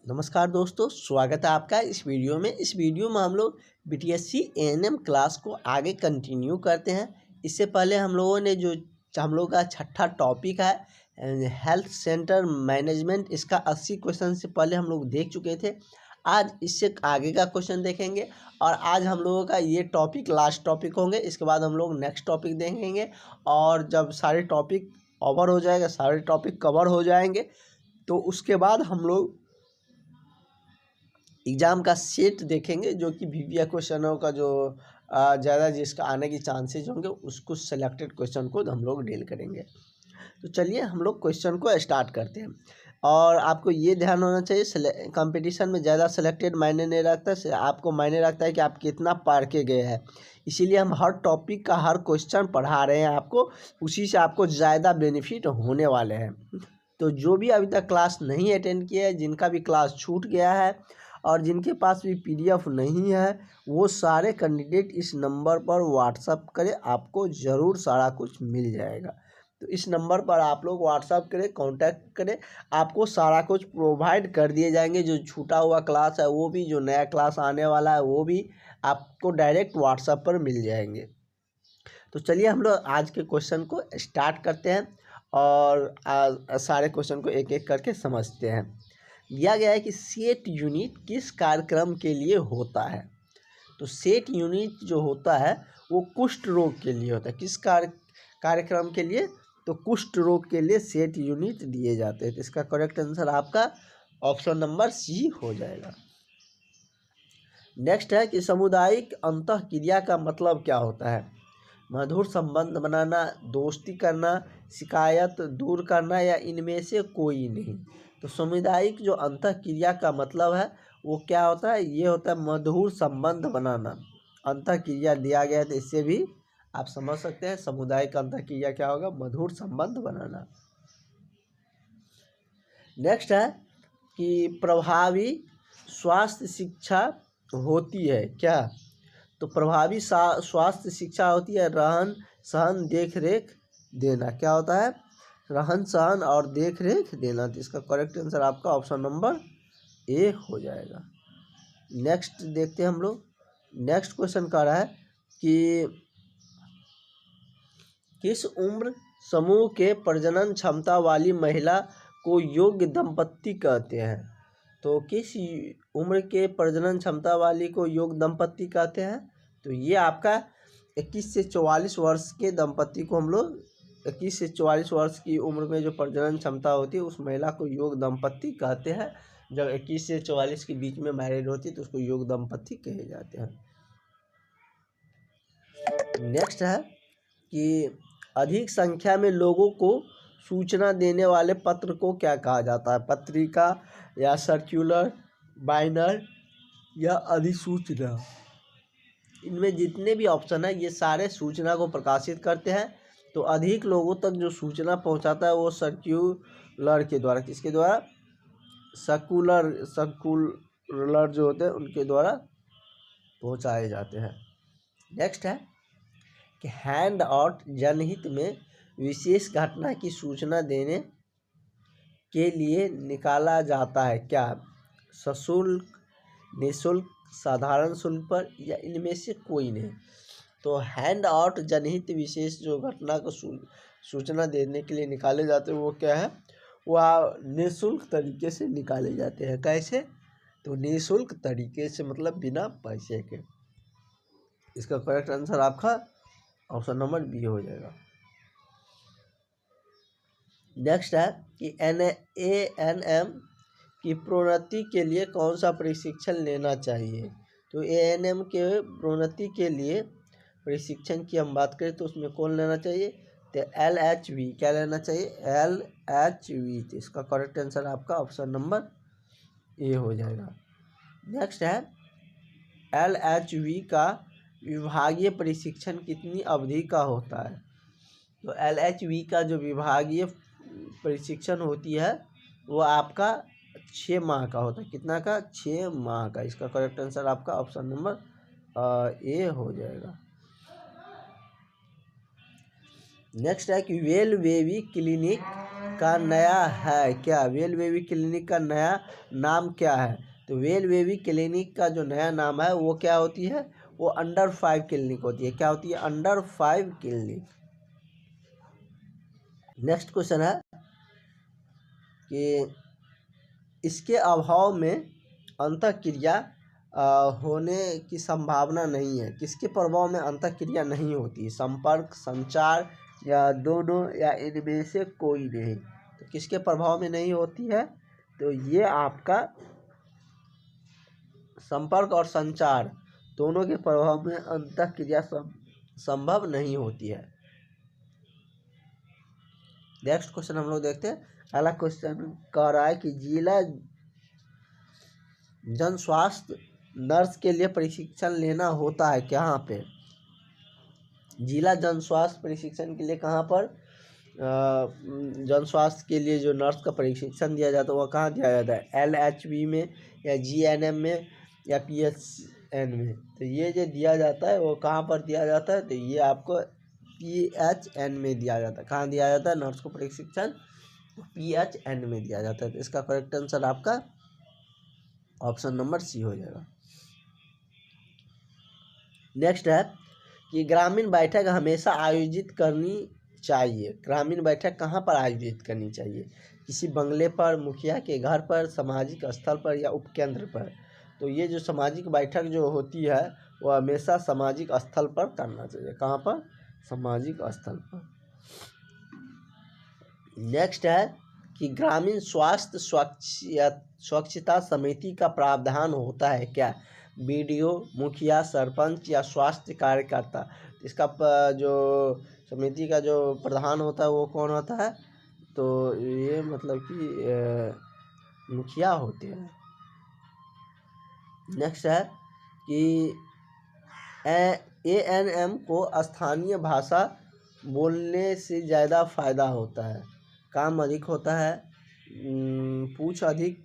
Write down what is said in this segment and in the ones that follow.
नमस्कार दोस्तों, स्वागत है आपका इस वीडियो में। इस वीडियो में हम लोग बीटीएससी एएनएम क्लास को आगे कंटिन्यू करते हैं। इससे पहले हम लोगों ने हम लोग का छठा टॉपिक है हेल्थ सेंटर मैनेजमेंट, इसका 80 क्वेश्चन से पहले हम लोग देख चुके थे। आज इससे आगे का क्वेश्चन देखेंगे और आज हम लोगों का ये टॉपिक लास्ट टॉपिक होंगे। इसके बाद हम लोग नेक्स्ट टॉपिक देखेंगे और जब सारे टॉपिक कवर हो जाएगा, सारे टॉपिक कवर हो जाएंगे तो उसके बाद हम लोग एग्ज़ाम का सेट देखेंगे, जो कि वीवीआई क्वेश्चनों का जो ज़्यादा जिसका आने की चांसेस होंगे उसको सेलेक्टेड क्वेश्चन को हम लोग डील करेंगे। तो चलिए हम लोग क्वेश्चन को स्टार्ट करते हैं। और आपको ये ध्यान होना चाहिए, कंपटीशन में ज़्यादा सेलेक्टेड मायने नहीं रखता, आपको मायने रखता है कि आप कितना पढ़ के गए हैं। इसीलिए हम हर टॉपिक का हर क्वेश्चन पढ़ा रहे हैं आपको, उसी से आपको ज़्यादा बेनिफिट होने वाले हैं। तो जो भी अभी तक क्लास नहीं अटेंड किया है, जिनका भी क्लास छूट गया है और जिनके पास भी पीडीएफ नहीं है, वो सारे कैंडिडेट इस नंबर पर व्हाट्सअप करें, आपको ज़रूर सारा कुछ मिल जाएगा। तो इस नंबर पर आप लोग व्हाट्सअप करें, कांटेक्ट करें, आपको सारा कुछ प्रोवाइड कर दिए जाएंगे। जो छूटा हुआ क्लास है वो भी, जो नया क्लास आने वाला है वो भी आपको डायरेक्ट व्हाट्सअप पर मिल जाएंगे। तो चलिए हम लोग आज के क्वेश्चन को स्टार्ट करते हैं और सारे क्वेश्चन को एक एक करके समझते हैं। दिया गया है कि सेट यूनिट किस कार्यक्रम के लिए होता है। तो सेट यूनिट जो होता है वो कुष्ठ रोग के लिए होता है। किस कार्यक्रम के लिए? तो कुष्ठ रोग के लिए सेट यूनिट दिए जाते हैं। तो इसका करेक्ट आंसर आपका ऑप्शन नंबर सी हो जाएगा। नेक्स्ट है कि सामुदायिक अंतःक्रिया का मतलब क्या होता है। मधुर संबंध बनाना, दोस्ती करना, शिकायत दूर करना या इनमें से कोई नहीं। तो सामुदायिक जो अंतःक्रिया का मतलब है वो क्या होता है? ये होता है मधुर संबंध बनाना। अंतःक्रिया दिया गया है तो इससे भी आप समझ सकते हैं सामुदायिक अंतःक्रिया क्या होगा? मधुर संबंध बनाना। नेक्स्ट है कि प्रभावी स्वास्थ्य शिक्षा होती है क्या। तो प्रभावी स्वास्थ्य शिक्षा होती है रहन सहन देख रेख देना। क्या होता है? रहन सहन और देख रेख देना। तो इसका करेक्ट आंसर आपका ऑप्शन नंबर ए हो जाएगा। नेक्स्ट देखते हैं हम लोग। नेक्स्ट क्वेश्चन कह रहा है कि किस उम्र समूह के प्रजनन क्षमता वाली महिला को योग्य दंपत्ति कहते हैं। तो किस उम्र के प्रजनन क्षमता वाली को योग्य दंपत्ति कहते हैं? तो ये आपका 21 से 44 वर्ष के दंपत्ति को हम लोग 21 से 44 वर्ष की उम्र में जो प्रजनन क्षमता होती है उस महिला को योग दंपत्ति कहते हैं। जब 21 से 44 के बीच में मैरिड होती है तो उसको योग दंपत्ति कहे जाते हैं। नेक्स्ट है कि अधिक संख्या में लोगों को सूचना देने वाले पत्र को क्या कहा जाता है। पत्रिका या सर्क्यूलर, बाइनर या अधिसूचना। इनमें जितने भी ऑप्शन है ये सारे सूचना को प्रकाशित करते हैं। तो अधिक लोगों तक जो सूचना पहुंचाता है वो सर्क्यूलर के द्वारा, किसके द्वारा? सर्कुलर जो होते हैं उनके द्वारा पहुंचाए जाते हैं। नेक्स्ट है कि हैंड आउट जनहित में विशेष घटना की सूचना देने के लिए निकाला जाता है क्या। सशुल्क, निःशुल्क, साधारण शुल्क पर या इनमें से कोई नहीं। तो हैंड आउट जनहित विशेष जो घटना को सूचना देने के लिए निकाले जाते हैं वो क्या है? वह निःशुल्क तरीके से निकाले जाते हैं। कैसे? तो निःशुल्क तरीके से मतलब बिना पैसे के। इसका करेक्ट आंसर आपका ऑप्शन नंबर बी हो जाएगा। नेक्स्ट है कि एएनएम की प्रोन्नति के लिए कौन सा प्रशिक्षण लेना चाहिए। तो एएनएम के प्रोन्नति के लिए प्रशिक्षण की हम बात करें तो उसमें कौन लेना चाहिए? तो LHV। क्या लेना चाहिए? LHV। तो इसका करेक्ट आंसर आपका ऑप्शन नंबर ए हो जाएगा। नेक्स्ट है LHV का विभागीय प्रशिक्षण कितनी अवधि का होता है। तो LHV का जो विभागीय प्रशिक्षण होती है वो आपका 6 माह का होता है। कितना का? 6 माह का। इसका करेक्ट आंसर आपका ऑप्शन नंबर ए हो जाएगा। नेक्स्ट है कि वेल बेबी क्लिनिक का नया है क्या? वेल बेबी क्लिनिक का नया नाम क्या है? तो वेल बेबी क्लिनिक का जो नया नाम है वो क्या होती है? वो अंडर 5 क्लिनिक होती है। क्या होती है? Under 5 clinic. नेक्स्ट क्वेश्चन है कि इसके अभाव में अंतःक्रिया होने की संभावना नहीं है। किसके प्रभाव में अंतःक्रिया नहीं होती? संपर्क, संचार या दोनों या इनमें से कोई नहीं। तो किसके प्रभाव में नहीं होती है? तो ये आपका संपर्क और संचार दोनों के प्रभाव में अंतःक्रिया संभव नहीं होती है। नेक्स्ट क्वेश्चन हम लोग देखते हैं। अगला क्वेश्चन कह रहा है कि जिला जन स्वास्थ्य नर्स के लिए प्रशिक्षण लेना होता है कहाँ पे? जिला जन स्वास्थ्य प्रशिक्षण के लिए कहाँ पर जन स्वास्थ्य के लिए जो नर्स का प्रशिक्षण दिया जाता है वह कहाँ दिया जाता है? LHB में या GNM में या PHN में? तो ये जो दिया जाता है वो कहाँ पर दिया जाता है? तो ये आपको PHN में दिया जाता है। कहाँ दिया जाता है नर्स को प्रशिक्षण? PHN में दिया जाता है। तो इसका करेक्ट आंसर आपका ऑप्शन नंबर सी हो जाएगा। नेक्स्ट है कि ग्रामीण बैठक हमेशा आयोजित करनी चाहिए। ग्रामीण बैठक कहाँ पर आयोजित करनी चाहिए? किसी बंगले पर, मुखिया के घर पर, सामाजिक स्थल पर या उपकेंद्र पर? तो ये जो सामाजिक बैठक जो होती है वो हमेशा सामाजिक स्थल पर करना चाहिए। कहाँ पर? सामाजिक स्थल पर। नेक्स्ट है कि ग्रामीण स्वास्थ्य स्वच्छता समिति का प्रावधान होता है क्या? BDO, मुखिया, सरपंच या स्वास्थ्य कार्यकर्ता? इसका जो समिति का जो प्रधान होता है वो कौन होता है? तो ये मतलब कि मुखिया होते हैं। नेक्स्ट है कि ANM को स्थानीय भाषा बोलने से ज़्यादा फायदा होता है, काम अधिक होता है, पूछ अधिक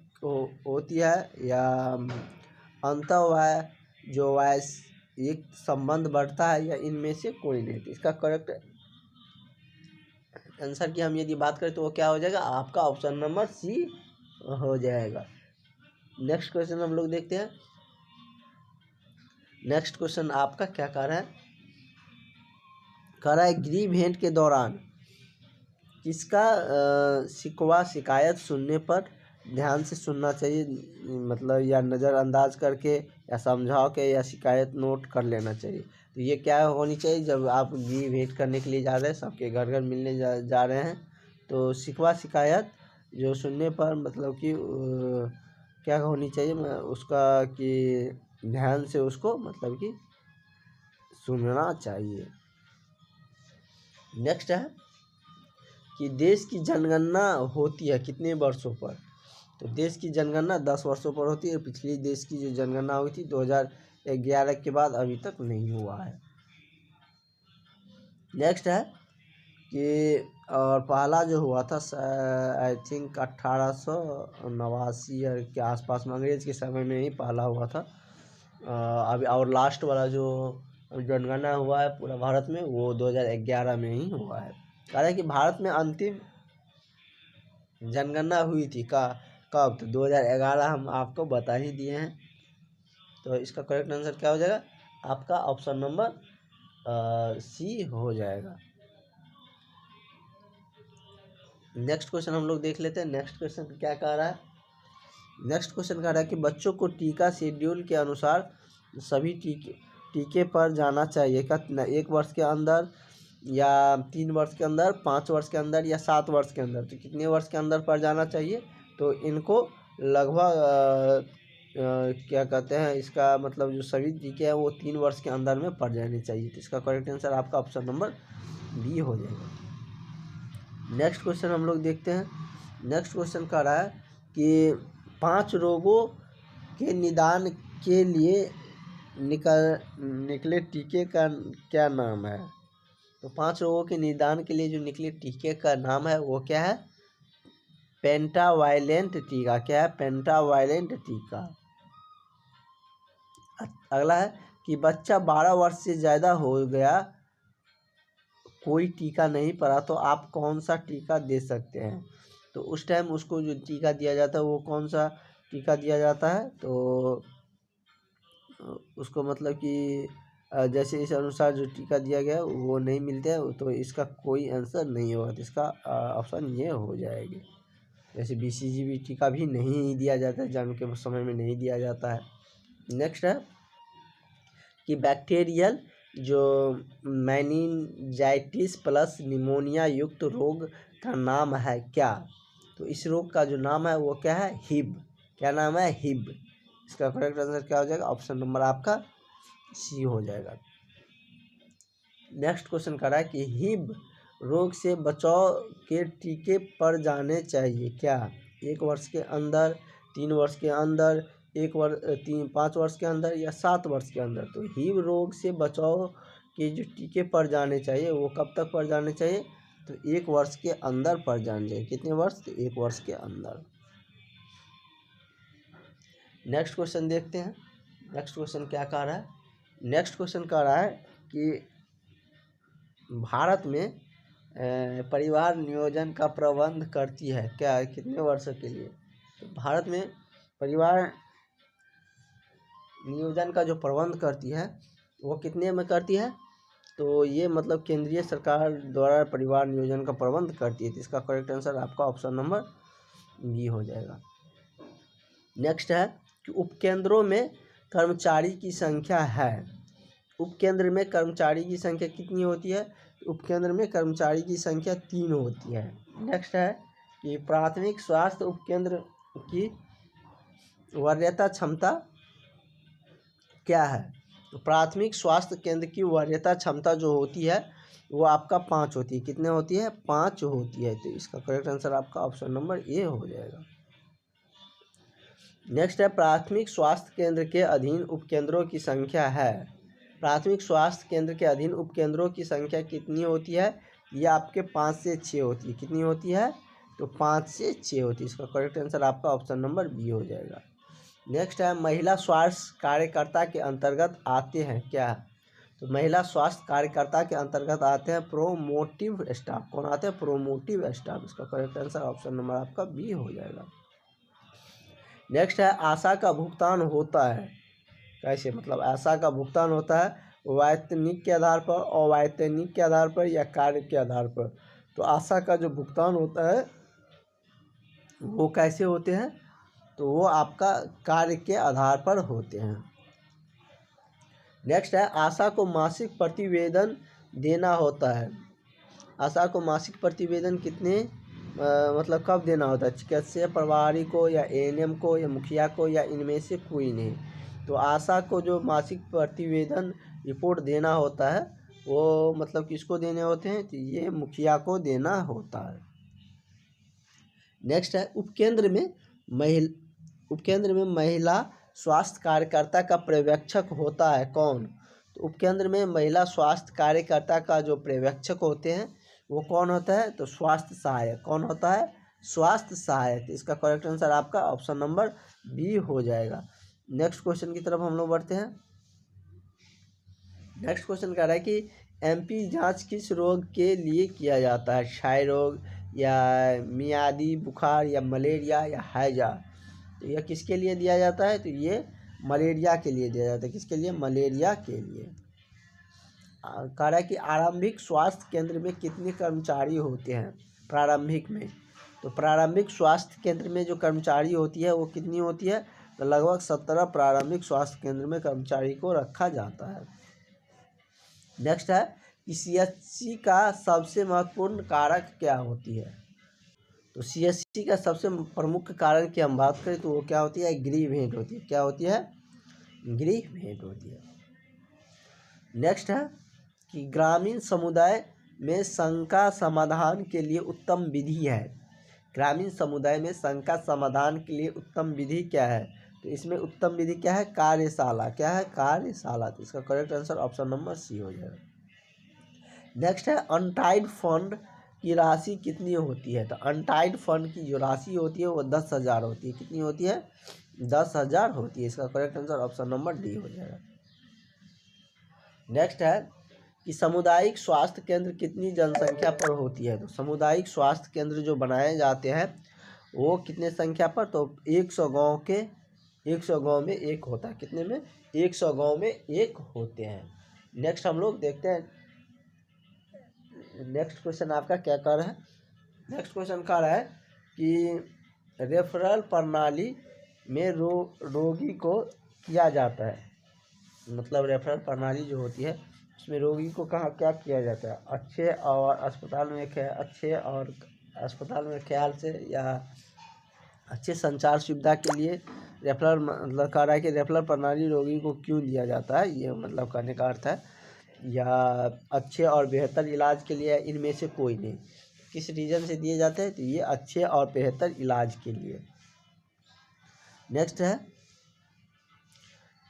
होती है या अंतःवाय जो वायसिक संबंध बढ़ता है या इनमें से कोई नहीं? इसका करेक्ट आंसर की हम यदि बात करें तो वो क्या हो जाएगा? आपका ऑप्शन नंबर सी हो जाएगा। नेक्स्ट क्वेश्चन हम लोग देखते हैं। नेक्स्ट क्वेश्चन आपका क्या कह रहा है? कह रहा है गृह भेंट के दौरान किसका शिकवा शिकायत सुनने पर ध्यान से सुनना चाहिए, मतलब या नज़रअंदाज करके या समझा के या शिकायत नोट कर लेना चाहिए? तो ये क्या होनी चाहिए? जब आप गृह भेंट करने के लिए जा रहे हैं, सबके घर घर मिलने जा रहे हैं, तो शिकवा शिकायत जो सुनने पर मतलब कि क्या होनी चाहिए उसका कि ध्यान से उसको मतलब कि सुनना चाहिए। नेक्स्ट है कि देश की जनगणना होती है कितने वर्षों पर? तो देश की जनगणना 10 वर्षों पर होती है। पिछली देश की जो जनगणना हुई थी 2011 के बाद अभी तक नहीं हुआ है। नेक्स्ट है कि और पहला जो हुआ था आई थिंक 1889 के आसपास में, अंग्रेज के समय में ही पहला हुआ था। अभी और लास्ट वाला जो जनगणना हुआ है पूरा भारत में वो 2011 में ही हुआ है। कारण कि भारत में अंतिम जनगणना हुई थी कब? तो 2011 हम आपको बता ही दिए हैं। तो इसका करेक्ट आंसर क्या हो जाएगा? आपका ऑप्शन नंबर सी हो जाएगा। नेक्स्ट क्वेश्चन हम लोग देख लेते हैं। नेक्स्ट क्वेश्चन क्या कह रहा है? नेक्स्ट क्वेश्चन कह रहा है कि बच्चों को टीका शेड्यूल के अनुसार सभी टीके पर जाना चाहिए क्या? 1 वर्ष के अंदर या 3 वर्ष के अंदर, 5 वर्ष के अंदर या 7 वर्ष के अंदर? तो कितने वर्ष के अंदर पर जाना चाहिए? तो इनको लगभग क्या कहते हैं, इसका मतलब जो सभी टीके हैं वो 3 वर्ष के अंदर में पड़ जाने चाहिए। तो इसका करेक्ट आंसर आपका ऑप्शन नंबर बी हो जाएगा। नेक्स्ट क्वेश्चन हम लोग देखते हैं। नेक्स्ट क्वेश्चन कह रहा है कि 5 रोगों के निदान के लिए निकले टीके का क्या नाम है? तो 5 रोगों के निदान के लिए जो निकले टीके का नाम है वो क्या है? पेंटावायलेंट टीका। क्या है? पेंटावायलेंट टीका। अगला है कि बच्चा 12 वर्ष से ज़्यादा हो गया, कोई टीका नहीं पड़ा, तो आप कौन सा टीका दे सकते हैं? तो उस टाइम उसको जो टीका दिया जाता है वो कौन सा टीका दिया जाता है, तो उसको मतलब कि जैसे इस अनुसार जो टीका दिया गया वो नहीं मिलता है, तो इसका कोई आंसर नहीं होगा, तो इसका ऑप्शन ये हो जाएगी। जैसे BCG टीका भी नहीं दिया जाता है, जन्म के समय में नहीं दिया जाता है। नेक्स्ट है कि बैक्टीरियल जो मेनिंजाइटिस प्लस निमोनिया युक्त रोग का नाम है क्या, तो इस रोग का जो नाम है वो क्या है, हिब। क्या नाम है, हिब। इसका करेक्ट आंसर क्या हो जाएगा, ऑप्शन नंबर आपका सी हो जाएगा। नेक्स्ट क्वेश्चन कर रहा है कि हिब रोग से बचाव के टीके पड़ जाने चाहिए क्या, 1 वर्ष के अंदर, 3 वर्ष के अंदर, 5 वर्ष के अंदर या 7 वर्ष के अंदर। तो हिब रोग से बचाव के जो टीके पड़ जाने चाहिए वो कब तक पड़ जाने चाहिए, तो 1 वर्ष के अंदर पड़ जाने चाहिए। कितने वर्ष, तो 1 वर्ष के अंदर। नेक्स्ट क्वेश्चन देखते हैं। नेक्स्ट क्वेश्चन क्या कह रहा है, नेक्स्ट क्वेश्चन कह रहा है कि भारत में परिवार नियोजन का प्रबंध करती है क्या, कितने वर्षों के लिए। तो भारत में परिवार नियोजन का जो प्रबंध करती है वो कितने में करती है, तो ये मतलब केंद्रीय सरकार द्वारा परिवार नियोजन का प्रबंध करती है। तो इसका करेक्ट आंसर आपका ऑप्शन नंबर बी हो जाएगा। नेक्स्ट है कि उपकेंद्रों में कर्मचारी की संख्या है, उपकेंद्र में कर्मचारी की संख्या कितनी होती है, उपकेंद्र में कर्मचारी की संख्या 3 होती है। नेक्स्ट है कि प्राथमिक स्वास्थ्य उपकेंद्र की वरीयता क्षमता क्या है, तो प्राथमिक स्वास्थ्य केंद्र की वरीयता क्षमता जो होती है वो आपका 5 होती है। कितने होती है, 5 होती है। तो इसका करेक्ट आंसर आपका ऑप्शन नंबर ए हो जाएगा। नेक्स्ट है प्राथमिक स्वास्थ्य केंद्र के अधीन उपकेंद्रों की संख्या है, प्राथमिक स्वास्थ्य केंद्र के अधीन उपकेंद्रों की संख्या कितनी होती है, ये आपके 5 से 6 होती है। कितनी होती है, तो 5 से 6 होती है। इसका करेक्ट आंसर आपका ऑप्शन नंबर बी हो जाएगा। नेक्स्ट है महिला स्वास्थ्य कार्यकर्ता के अंतर्गत आते हैं क्या, तो महिला स्वास्थ्य कार्यकर्ता के अंतर्गत आते हैं प्रोमोटिव स्टाफ। कौन आते हैं, प्रोमोटिव स्टाफ। इसका करेक्ट आंसर ऑप्शन नंबर आपका बी हो जाएगा। नेक्स्ट है आशा का भुगतान होता है कैसे, मतलब आशा का भुगतान होता है वैतनिक के आधार पर, अवैतनिक के आधार पर या कार्य के आधार पर। तो आशा का जो भुगतान होता है वो कैसे होते हैं, तो वो आपका कार्य के आधार पर होते हैं। नेक्स्ट है आशा को मासिक प्रतिवेदन देना होता है, आशा को मासिक प्रतिवेदन कितने मतलब कब देना होता है, चिकित्सीय प्रभारी को या ANM को या मुखिया को या इनमें से कोई नहीं। तो आशा को जो मासिक प्रतिवेदन रिपोर्ट देना होता है वो मतलब किसको देने होते हैं, तो ये मुखिया को देना होता है। नेक्स्ट है उपकेंद्र में महिला स्वास्थ्य कार्यकर्ता का पर्यवेक्षक होता है कौन, तो उपकेंद्र में महिला स्वास्थ्य कार्यकर्ता का जो पर्यवेक्षक होते हैं वो कौन होता है, तो स्वास्थ्य सहायक। कौन होता है, स्वास्थ्य सहायक। इसका करेक्ट आंसर आपका ऑप्शन नंबर बी हो जाएगा। नेक्स्ट क्वेश्चन की तरफ हम लोग बढ़ते हैं। नेक्स्ट क्वेश्चन कह रहा है कि MP जांच किस रोग के लिए किया जाता है, क्षय रोग या मियादी बुखार या मलेरिया या हैजा। तो यह किसके लिए दिया जाता है, तो ये मलेरिया के लिए दिया जाता है। किसके लिए, मलेरिया के लिए। कह रहा है कि आरंभिक स्वास्थ्य केंद्र में कितने कर्मचारी होते हैं, प्रारंभिक में। तो प्रारंभिक स्वास्थ्य केंद्र में जो कर्मचारी होती है वो कितनी होती है, तो लगभग 17 प्रारंभिक स्वास्थ्य केंद्र में कर्मचारी को रखा जाता है। नेक्स्ट है कि CHC का सबसे महत्वपूर्ण कारक क्या होती है, तो CHC का सबसे प्रमुख कारण की हम बात करें तो वो क्या होती है, गृह भेंट होती है। क्या होती है, गृह भेंट होती है। नेक्स्ट है कि ग्रामीण समुदाय में शंका समाधान के लिए उत्तम विधि है, ग्रामीण समुदाय में शंका समाधान के लिए उत्तम विधि क्या है, तो इसमें उत्तम विधि क्या है, कार्यशाला। क्या है, कार्यशाला। तो इसका correct answer option number C हो जाएगा। नेक्स्ट है अनटाइड फंड की राशि कितनी होती है, तो अनटाइड फंड की जो राशि होती है वो 10,000 होती है। कितनी होती है, 10,000 होती है। इसका correct answer option number D हो जाएगा। नेक्स्ट है कि सामुदायिक स्वास्थ्य केंद्र कितनी जनसंख्या पर होती है। तो सामुदायिक स्वास्थ्य केंद्र जो बनाए जाते हैं वो कितने संख्या पर, तो 100 गांव में एक होता है। कितने में? 100 गांव में एक होते हैं। नेक्स्ट हम लोग देखते हैं, नेक्स्ट क्वेश्चन आपका क्या कह रहा है। नेक्स्ट क्वेश्चन कह रहा है कि रेफरल प्रणाली में रोगी को किया जाता है, मतलब रेफरल प्रणाली जो होती है उसमें रोगी को कहाँ क्या किया जाता है, अच्छे और अस्पताल में ख्याल से या अच्छे संचार सुविधा के लिए रेफरल, मतलब कह रहा है कि रेफरल प्रणाली रोगी को क्यों दिया जाता है, ये मतलब कहने का अर्थ है, या अच्छे और बेहतर इलाज के लिए, इनमें से कोई नहीं। किस रीज़न से दिए जाते हैं, तो ये अच्छे और बेहतर इलाज के लिए। नेक्स्ट है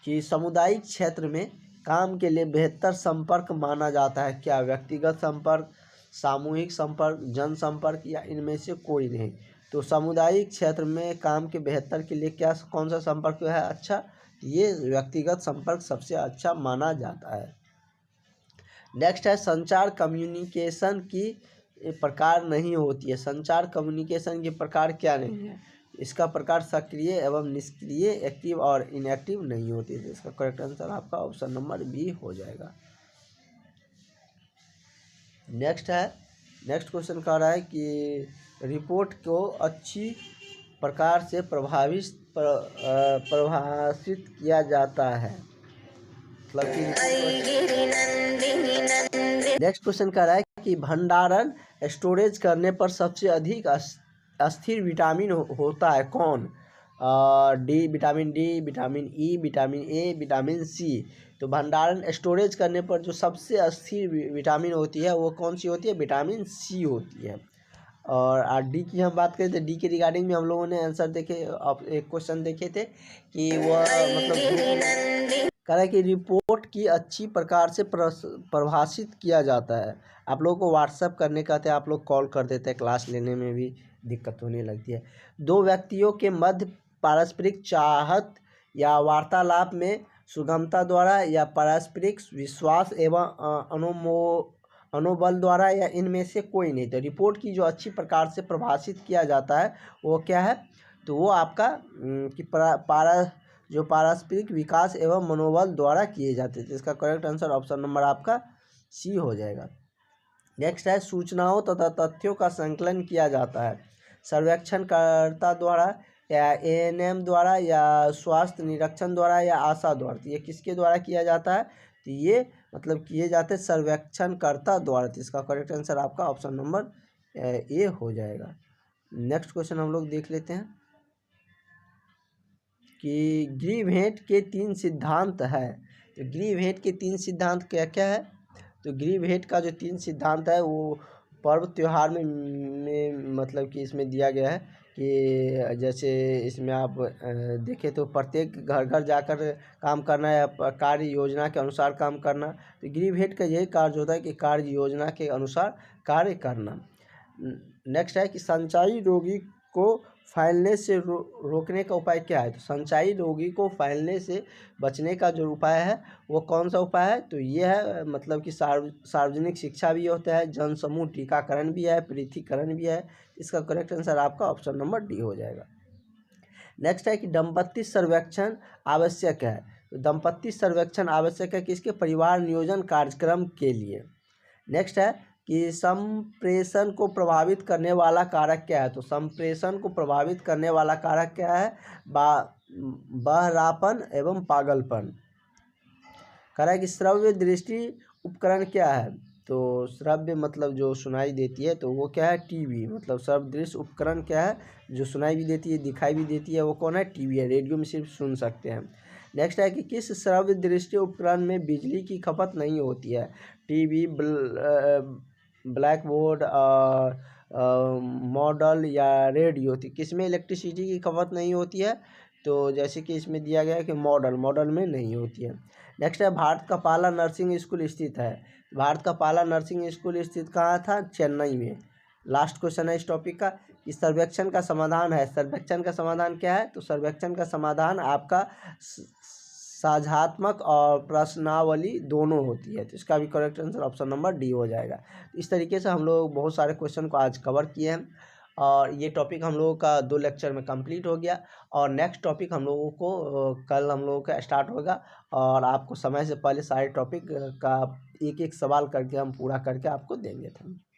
कि सामुदायिक क्षेत्र में काम के लिए बेहतर संपर्क माना जाता है क्या, व्यक्तिगत संपर्क, सामूहिक संपर्क, जनसंपर्क, या इनमें से कोई नहीं। तो सामुदायिक क्षेत्र में काम के बेहतर के लिए क्या, कौन सा संपर्क है अच्छा, ये व्यक्तिगत संपर्क सबसे अच्छा माना जाता है। नेक्स्ट है संचार कम्युनिकेशन की प्रकार नहीं होती है। संचार कम्युनिकेशन के प्रकार क्या नहीं है, इसका प्रकार सक्रिय एवं निष्क्रिय, एक्टिव और इनएक्टिव नहीं होती है। तो इसका करेक्ट आंसर आपका ऑप्शन नंबर बी हो जाएगा। नेक्स्ट है, नेक्स्ट क्वेश्चन कह रहा है कि रिपोर्ट को अच्छी प्रकार से परिभाषित किया जाता है, मतलब कि नेक्स्ट क्वेश्चन कह रहा है कि भंडारण स्टोरेज करने पर सबसे अधिक अस्थिर विटामिन होता है कौन, D vitamin D, vitamin E, vitamin A, vitamin C. तो भंडारण स्टोरेज करने पर जो सबसे अस्थिर विटामिन होती है वो कौन सी होती है, विटामिन सी होती है। और डी की हम बात करें तो डी के रिगार्डिंग में हम लोगों ने आंसर देखे, अब एक क्वेश्चन देखे थे कि वह मतलब कह रहा है कि रिपोर्ट की अच्छी प्रकार से परिभाषित किया जाता है। आप लोगों को व्हाट्सएप करने कहते हैं, आप लोग कॉल कर देते हैं, क्लास लेने में भी दिक्कत होने लगती है। दो व्यक्तियों के मध्य पारस्परिक चाहत या वार्तालाप में सुगमता द्वारा या पारस्परिक विश्वास एवं अनुबल द्वारा, या इनमें से कोई नहीं। तो रिपोर्ट की जो अच्छी प्रकार से परिभाषित किया जाता है वो क्या है, तो वो आपका कि पारस्परिक विकास एवं मनोबल द्वारा किए जाते थे। इसका करेक्ट आंसर ऑप्शन नंबर आपका सी हो जाएगा। नेक्स्ट है सूचनाओं तथा तथ्यों का संकलन किया जाता है सर्वेक्षणकर्ता द्वारा या एएनएम द्वारा या स्वास्थ्य निरीक्षण द्वारा या आशा द्वारा। तो ये किसके द्वारा किया जाता है, तो ये मतलब किए जाते हैं सर्वेक्षणकर्ता द्वारा। तो इसका करेक्ट आंसर आपका ऑप्शन नंबर ए हो जाएगा। नेक्स्ट क्वेश्चन हम लोग देख लेते हैं कि ग्रीवेंट के 3 सिद्धांत है। तो ग्रीवेंट के 3 सिद्धांत क्या क्या है, तो ग्रीवेंट का जो 3 सिद्धांत है वो पर्व त्यौहार में मतलब कि इसमें दिया गया है कि जैसे इसमें आप देखें तो प्रत्येक घर घर जाकर काम करना या कार्य योजना के अनुसार काम करना। तो ग्रीवेंट का यही कार्य होता है कि कार्य योजना के अनुसार कार्य करना। नेक्स्ट है कि संचारी रोगी को फैलने से रोकने का उपाय क्या है। तो संचारी रोगी को फैलने से बचने का जो उपाय है वो कौन सा उपाय है, तो ये है मतलब कि सार्वजनिक शिक्षा भी होता है, जनसमूह टीकाकरण भी है, पृथक्करण भी है। इसका करेक्ट आंसर आपका ऑप्शन नंबर डी हो जाएगा। नेक्स्ट है कि दंपत्ति सर्वेक्षण आवश्यक है। तो दंपत्ति सर्वेक्षण आवश्यक है किसके, परिवार नियोजन कार्यक्रम के लिए। नेक्स्ट है कि संप्रेषण को प्रभावित करने वाला कारक क्या है। तो संप्रेषण को प्रभावित करने वाला कारक क्या है, बहरापन एवं पागलपन। कह रहा है कि श्रव्य दृष्टि उपकरण क्या है, तो श्रव्य मतलब जो सुनाई देती है, तो वो क्या है, टीवी। मतलब श्रव्य दृष्टि उपकरण क्या है, जो सुनाई भी देती है दिखाई भी देती है, वो कौन है, टीवी है। रेडियो में सिर्फ सुन सकते हैं। नेक्स्ट है कि किस श्रव्य दृष्टि उपकरण में बिजली की खपत नहीं होती है, टीवी, ब्लैक बोर्ड, मॉडल या रेडियो। तो किस में इलेक्ट्रिसिटी की खपत नहीं होती है, तो जैसे कि इसमें दिया गया है कि मॉडल में नहीं होती है। नेक्स्ट है भारत का पहला नर्सिंग स्कूल स्थित है। भारत का पहला नर्सिंग स्कूल स्थित कहाँ था, चेन्नई में। लास्ट क्वेश्चन है इस टॉपिक का कि सर्वेक्षण का समाधान है। सर्वेक्षण का समाधान क्या है, तो सर्वेक्षण का समाधान आपका साझात्मक और प्रश्नावली दोनों होती है। तो इसका भी correct answer option number D हो जाएगा। इस तरीके से हम लोग बहुत सारे क्वेश्चन को आज कवर किए हैं और ये टॉपिक हम लोगों का 2 लेक्चर में कंप्लीट हो गया और नेक्स्ट टॉपिक हम लोगों को कल हम लोगों का स्टार्ट होगा और आपको समय से पहले सारे टॉपिक का एक एक सवाल करके हम पूरा करके आपको देंगे। Thank you.